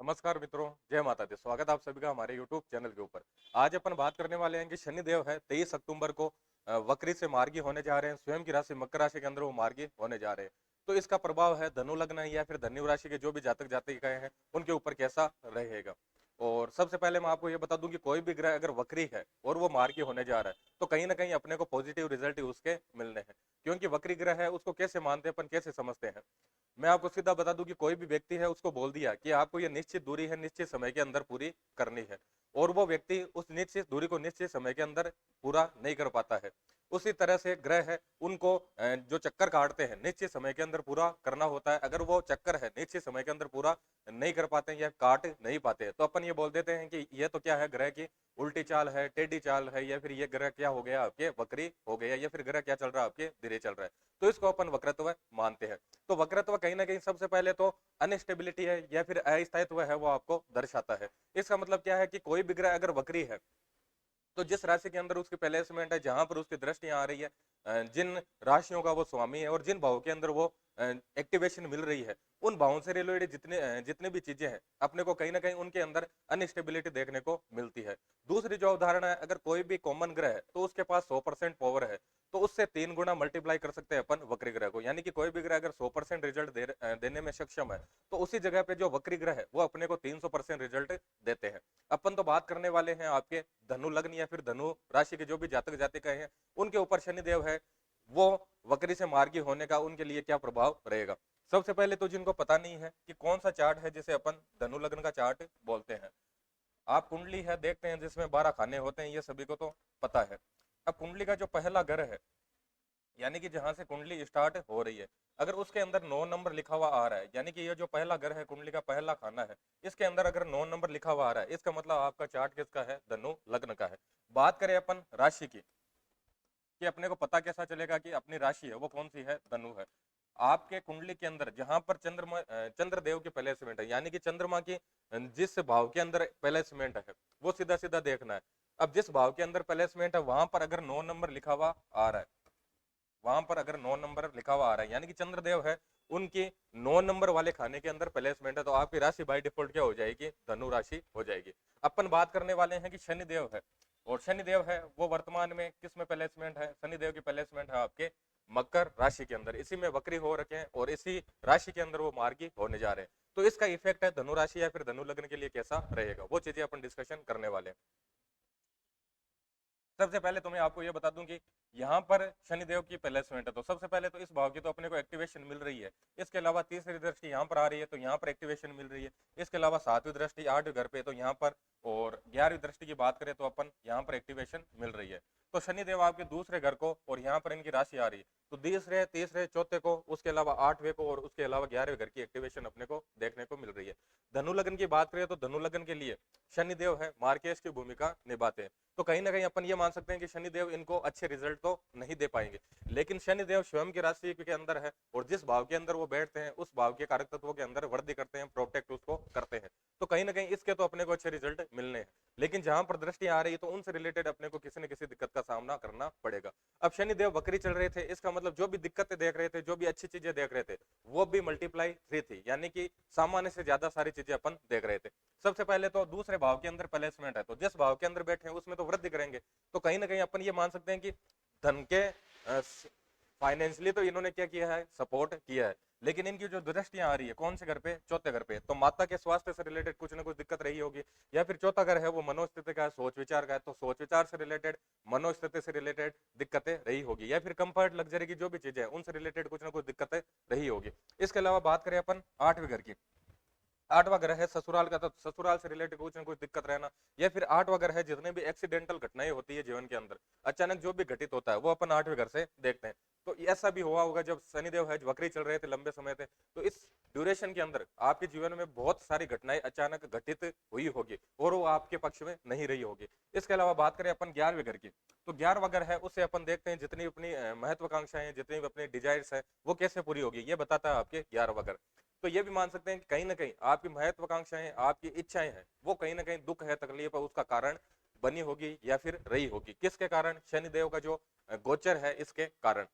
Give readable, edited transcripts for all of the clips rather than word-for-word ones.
नमस्कार मित्रों, जय माता दी। स्वागत है आप सभी का हमारे यूट्यूब चैनल के ऊपर। आज अपन बात करने वाले हैं कि शनिदेव है 23 अक्टूबर को वक्री से मार्गी होने जा रहे हैं। स्वयं की राशि मकर राशि के अंदर वो मार्गी होने जा रहे हैं। तो इसका प्रभाव है धनु लग्न या फिर धनु राशि के जो भी जातक जातिकाएं हैं उनके ऊपर कैसा रहेगा। और सबसे पहले मैं आपको ये बता दूं कि कोई भी ग्रह अगर वक्री है और वो मार्गी होने जा रहा है तो कहीं ना कहीं अपने को पॉजिटिव रिजल्ट उसके मिलने हैं। क्योंकि वक्री ग्रह है उसको कैसे मानते हैं अपन, कैसे समझते हैं। मैं आपको सीधा बता दूं कि कोई भी व्यक्ति है उसको बोल दिया कि आपको ये निश्चित दूरी है निश्चित समय के अंदर पूरी करनी है, और वो व्यक्ति उस निश्चित दूरी को निश्चित समय के अंदर पूरा नहीं कर पाता है। उसी तरह से ग्रह है उनको जो चक्कर काटते हैं निश्चित समय के अंदर पूरा करना होता है। अगर वो चक्कर है निश्चित समय के अंदर पूरा नहीं कर पाते हैं या काट नहीं पाते हैं तो अपन ये बोल देते हैं कि ये तो क्या है, ग्रह की उल्टी चाल है, टेढ़ी चाल है, या फिर ये ग्रह क्या हो गया आपके वक्री हो गया, या फिर ग्रह क्या चल रहा है आपके धीरे चल रहा है। तो इसको अपन वक्रत्व मानते हैं। तो वक्रत्व कहीं ना कहीं सबसे पहले तो अनस्टेबिलिटी है या फिर अस्थायित्व है वो आपको दर्शाता है। इसका मतलब क्या है कि कोई भी ग्रह अगर वक्री है तो जिस राशि के अंदर उसकी प्लेसमेंट है, जहां पर उसकी दृष्टि आ रही है, जिन राशियों का वो स्वामी है और जिन भावों के अंदर वो एक्टिवेशन मिल रही है, उन भावों से रिलेटेड जितने भी चीजें हैं अपने को कहीं ना कहीं उनके अंदर अनस्टेबिलिटी देखने को मिलती है। दूसरी जो उदाहरण है, अगर कोई भी कॉमन ग्रह है तो उसके पास 100% पावर है, तो उससे 3 गुना मल्टीप्लाई कर सकते हैं अपन वक्री ग्रह को। यानी कि कोई भी ग्रह अगर 100% रिजल्ट देने में सक्षम है तो उसी जगह पे जो वक्री ग्रह है वो अपने को 300% रिजल्ट देते हैं। अपन तो बात करने वाले हैं आपके धनु लग्न या फिर धनु राशि के जो भी जातक जातिकाएं हैं उनके ऊपर शनिदेव है वो वक्री से मार्गी होने का उनके लिए क्या प्रभाव रहेगा। सबसे पहले तो जिनको पता नहीं है कि कौन सा चार्ट है जिसे अपन धनु लग्न का चार्ट बोलते हैं, आप कुंडली है देखते हैं जिसमें 12 खाने होते हैं, ये सभी को तो पता है। अब कुंडली का जो पहला घर है, यानी कि जहां से कुंडली स्टार्ट हो रही है, अगर उसके अंदर 9 नंबर लिखा हुआ आ रहा है, यानी कि ये जो पहला घर है कुंडली का पहला खाना है, इसके अंदर अगर 9 नंबर लिखा हुआ आ रहा है इसका मतलब आपका चार्ट किसका है, धनु लग्न का है। बात करें अपन राशि की कि अपने को पता कैसा चलेगा कि अपनी राशि है वो कौन सी है, धनु है। आपके कुंडली के अंदर जहां पर चंद्रदेव की प्लेसमेंट है, यानी कि चंद्रमा की जिस भाव के अंदर प्लेसमेंट है वो सीधा सीधा देखना है। अब जिस भाव के अंदर प्लेसमेंट है वहां पर अगर 9 नंबर लिखा हुआ आ रहा है, वहां पर अगर 9 नंबर लिखा हुआ आ रहा है यानी कि चंद्रदेव है उनकी 9 नंबर वाले खाने के अंदर प्लेसमेंट है, तो आपकी राशि बाय डिफॉल्ट क्या हो जाएगी, धनु राशि हो जाएगी। अपन बात करने वाले हैं कि शनिदेव है, और शनिदेव है वो वर्तमान में किस में प्लेसमेंट है, शनिदेव की प्लेसमेंट है आपके मकर राशि के अंदर, इसी में वक्री हो रखे हैं और इसी राशि के अंदर वो मार्गी होने जा रहे हैं। तो इसका इफेक्ट है धनु राशि या फिर धनु लग्न के लिए कैसा रहेगा, वो चीजें अपन डिस्कशन करने वाले हैं। सबसे पहले तो मैं आपको ये बता दूं कि यहाँ पर शनिदेव की प्लेसमेंट है, तो सबसे पहले तो इस भाव की तो अपने को एक्टिवेशन मिल रही है। इसके अलावा तीसरी दृष्टि यहाँ पर आ रही है तो यहाँ पर एक्टिवेशन मिल रही है। इसके अलावा सातवीं दृष्टि 8वें घर पे तो यहाँ पर, और 11वीं दृष्टि की बात करें तो अपन यहाँ पर एक्टिवेशन मिल रही है। तो शनिदेव आपके दूसरे घर को और यहाँ पर इनकी राशि आ रही है, तो तीसरे तीसरे चौथे को, उसके अलावा 8वें को और उसके अलावा 11वें घर की एक्टिवेशन अपने को देखने को मिल रही है। धनु लग्न की बात करें तो धनु लग्न के लिए शनिदेव है मार्केश की भूमिका निभाते हैं। तो कहीं ना कहीं अपन ये मान सकते हैं कि शनिदेव इनको अच्छे रिजल्ट तो नहीं दे पाएंगे, लेकिन शनिदेव स्वयं की राशि के अंदर है और जिस भाव के अंदर वो बैठते हैं उस भाव के कारक तत्वों के अंदर वृद्धि करते हैं, प्रोटेक्ट उसको करते हैं। तो कहीं ना कहीं इसके तो अपने को अच्छे रिजल्ट मिलने हैं, लेकिन जहां पर दृष्टि आ रही है तो उनसे रिलेटेड अपने को किसी न किसी दिक्कत का सामना करना पड़ेगा। अब शनिदेव वक्री चल रहे थे, इसका मतलब जो भी दिक्कतें देख रहे थे, जो भी अच्छी चीजें देख रहे थे, वो भी मल्टीप्लाई 3 थी, यानी कि सामान्य से ज्यादा सारी चीजें अपन देख रहे थे। सबसे पहले तो दूसरे भाव के अंदर प्लेसमेंट है, तो जिस भाव के अंदर बैठे हैं उसमें तो वृद्धि करेंगे। तो कहीं ना कहीं अपन ये मान सकते हैं कि धन के फाइनेंशियली तो इन्होंने क्या किया है, सपोर्ट किया है। लेकिन इनकी जो दृष्टियां आ रही है कौन से घर पे, चौथे घर पे, तो माता के स्वास्थ्य से रिलेटेड कुछ ना कुछ दिक्कत रही होगी। या फिर चौथा घर है वो मनोस्थिति का है, सोच विचार का है, तो सोच विचार से रिलेटेड, मनोस्थिति से रिलेटेड दिक्कतें रही होगी। या फिर कंफर्ट लग्जरी की जो भी चीजें हैं उनसे रिलेटेड कुछ ना कुछ दिक्कतें रही होगी। इसके अलावा बात करें अपन 8वें घर की, 8वां ग्रह है ससुराल का, तो ससुराल से रिलेटेड कुछ ना कुछ दिक्कत रहना। या फिर 8वां ग्रह है जितने भी एक्सीडेंटल घटनाएं होती है जीवन के अंदर, अचानक जो भी घटित होता है वो अपन 8वें घर से देखते हैं। तो ऐसा भी हुआ होगा जब शनिदेव है वक्री चल रहे थे लंबे समय थे, तो इस ड्यूरेशन के अंदर आपके जीवन में बहुत सारी घटनाएं अचानक घटित हुई होगी और वो आपके पक्ष में नहीं रही होगी। इसके अलावा बात करें अपन 11वें घर की, तो 11वां घर है उससे अपन देखते हैं जितनी अपनी महत्वाकांक्षाएं हैं, जितनी भी अपनी डिजायर्स है वो कैसे पूरी होगी, ये बताता है आपके 11वां घर। तो ये भी मान सकते हैं कि कहीं ना कहीं आपकी महत्वाकांक्षाएं, आपकी इच्छाएं हैं वो कहीं ना कहीं दुख है, तकलीफ है, उसका कारण बनी होगी या फिर रही होगी। किसके कारण, शनिदेव का जो गोचर है इसके कारण।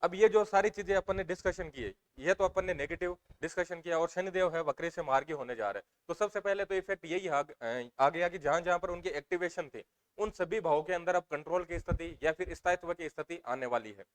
अब ये जो सारी चीजें अपन ने डिस्कशन की है, ये तो अपन ने नेगेटिव डिस्कशन किया, और शनिदेव है वक्री से मार्गी होने जा रहा है। तो सबसे पहले तो इफेक्ट यही आ गया कि जहां जहां पर उनकी एक्टिवेशन थी, उन सभी भावों के अंदर अब कंट्रोल की स्थिति या फिर स्थायित्व की स्थिति आने वाली है।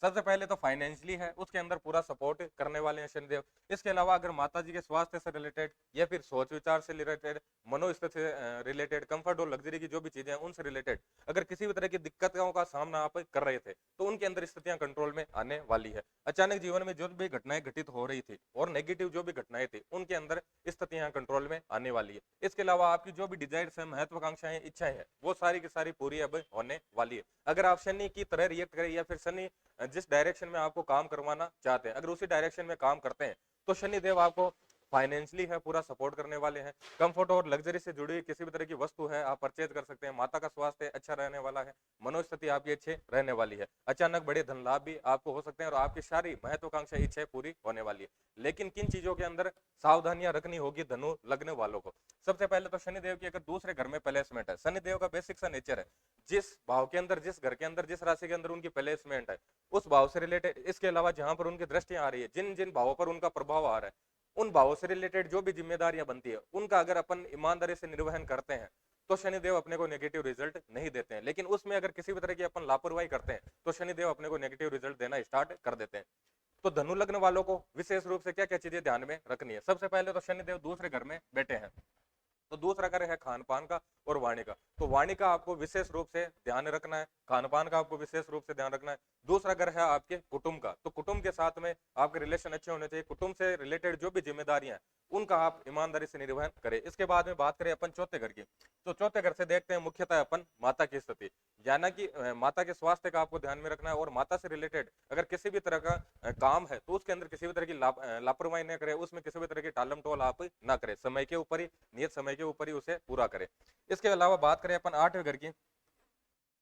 सबसे पहले तो फाइनेंशियली है, उसके अंदर पूरा सपोर्ट करने वाले हैं शनिदेव। इसके अलावा अगर माता जी के स्वास्थ्य से रिलेटेड या फिर सोच विचार से रिलेटेड, मनोस्थिति से रिलेटेड, कंफर्ट और लग्जरी की जो भी चीजें हैं उनसे रिलेटेड अगर किसी भी तरह की दिक्कतों का सामना आप कर रहे थे, तो उनके अंदर स्थितियां कंट्रोल में आने वाली है। अचानक जीवन में जो भी घटनाएं घटित हो रही थी और नेगेटिव जो भी घटनाएं थी, उनके अंदर स्थितियां कंट्रोल में आने वाली है। इसके अलावा आपकी जो भी डिजायर्स है, महत्वाकांक्षाएं, इच्छाएं हैं, वो सारी की सारी पूरी अब होने वाली है। अगर आप शनि की तरह रिएक्ट करें या फिर शनि जिस डायरेक्शन में आपको काम करवाना चाहते हैं, अगर उसी डायरेक्शन में काम करते हैं, तो शनिदेव आपको फाइनेंशियली है पूरा सपोर्ट करने वाले हैं। कंफर्ट और लग्जरी से जुड़ी किसी भी तरह की वस्तु है आप परचेज कर सकते हैं। माता का स्वास्थ्य अच्छा रहने वाला है, मनोस्थिति आपकी अच्छी रहने वाली है। अचानक बड़े धन लाभ भी आपको हो सकते हैं और आपकी सारी महत्वाकांक्षा इच्छाएं पूरी होने वाली है। लेकिन किन चीजों के अंदर सावधानियां रखनी होगी धनु लग्न वालों को? सबसे पहले तो शनिदेव की अगर दूसरे घर में प्लेसमेंट है, शनिदेव का बेसिक सा नेचर है, जिस भाव के अंदर, जिस घर के अंदर, जिस राशि के अंदर उनकी प्लेसमेंट है, उस भाव से रिलेटेड, इसके अलावा जहां पर उनकी दृष्टियां आ रही है, जिन जिन भावों पर उनका प्रभाव आ रहा है, उन भावों से रिलेटेड जो भी जिम्मेदारियां बनती है, उनका अगर अपन ईमानदारी से निर्वहन करते हैं, तो शनिदेव अपने को नेगेटिव रिजल्ट नहीं देते हैं। लेकिन उसमें अगर किसी भी तरह की अपन लापरवाही करते हैं, तो शनिदेव अपने को नेगेटिव रिजल्ट देना स्टार्ट कर देते हैं। तो धनु लग्न वालों को विशेष रूप से क्या क्या चीजें ध्यान में रखनी है? सबसे पहले तो शनिदेव दूसरे घर में बैठे हैं, तो दूसरा घर है खान पान का और वाणी का। तो वाणी का आपको विशेष रूप से ध्यान रखना है, खान पान का आपको विशेष रूप से ध्यान रखना है। दूसरा घर है आपके कुटुंब का, तो कुटुंब के साथ में आपके रिलेशन अच्छे होने चाहिए। कुटुंब से रिलेटेड जो भी जिम्मेदारियां हैं, उनका आप ईमानदारी से निर्वहन करें। इसके बाद में बात करें अपन चौथे घर की, तो चौथे घर से देखते हैं मुख्यतः अपन माता की स्थिति, यानी कि माता के स्वास्थ्य का आपको ध्यान में रखना है। और माता से रिलेटेड अगर किसी भी तरह का काम है, तो उसके अंदर किसी भी तरह की लापरवाही न करें, उसमें किसी भी तरह की टालम टोल आप ना करें, समय के ऊपर ही, नियत समय के ऊपर ही उसे पूरा करें। इसके अलावा बात करें अपन आठवें घर की,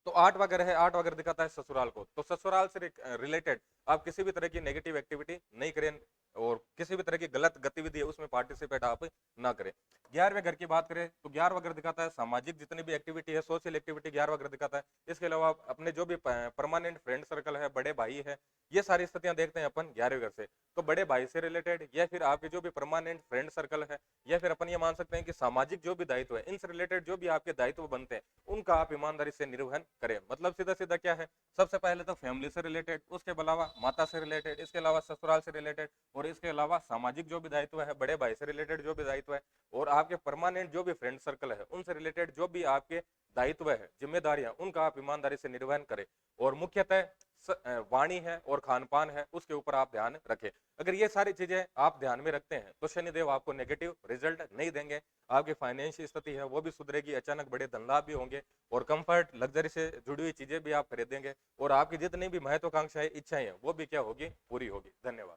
तो आठवां घर है, आठवां घर दिखाता है ससुराल को। तो ससुराल से रिलेटेड आप किसी भी तरह की नेगेटिव एक्टिविटी नहीं करें और किसी भी तरह की गलत गतिविधि है उसमें पार्टिसिपेट आप ना करें। 11वें घर की बात करें तो 11वां घर दिखाता है सामाजिक जितनी भी एक्टिविटी है, सोशल एक्टिविटी 11वां घर दिखाता है। इसके अलावा अपने जो भी परमानेंट फ्रेंड सर्कल है, बड़े भाई है, ये सारी स्थितियां देखते हैं अपन 11वें घर से। तो बड़े भाई से रिलेटेड या फिर आपके जो भी परमानेंट फ्रेंड सर्कल है, या फिर अपन ये मान सकते हैं कि सामाजिक जो भी दायित्व है, इनसे रिलेटेड जो भी आपके दायित्व बनते हैं, उनका आप ईमानदारी से निर्वहन करें। मतलब सीधा सीधा क्या है, सबसे पहले तो फैमिली से रिलेटेड, उसके अलावा माता से रिलेटेड, इसके अलावा ससुराल से रिलेटेड, और इसके अलावा सामाजिक जो भी दायित्व है, बड़े भाई से रिलेटेड जो भी दायित्व है, और आपके परमानेंट जो भी फ्रेंड सर्कल है, उनसे रिलेटेड जो भी आपके दायित्व है, जिम्मेदारियां, उनका आप ईमानदारी से निर्वहन करें। और मुख्यतः वाणी है और खान पान है, उसके ऊपर आप ध्यान रखें। अगर ये सारी चीजें आप ध्यान में रखते हैं, तो शनिदेव आपको नेगेटिव रिजल्ट नहीं देंगे। आपकी फाइनेंशियल स्थिति है वो भी सुधरेगी, अचानक बड़े धन लाभ भी होंगे, और कंफर्ट लग्जरी से जुड़ी हुई चीजें भी आप खरीदेंगे, और आपकी जितनी भी महत्वाकांक्षाएं, इच्छाएं हैं, वो भी क्या होगी, पूरी होगी। धन्यवाद।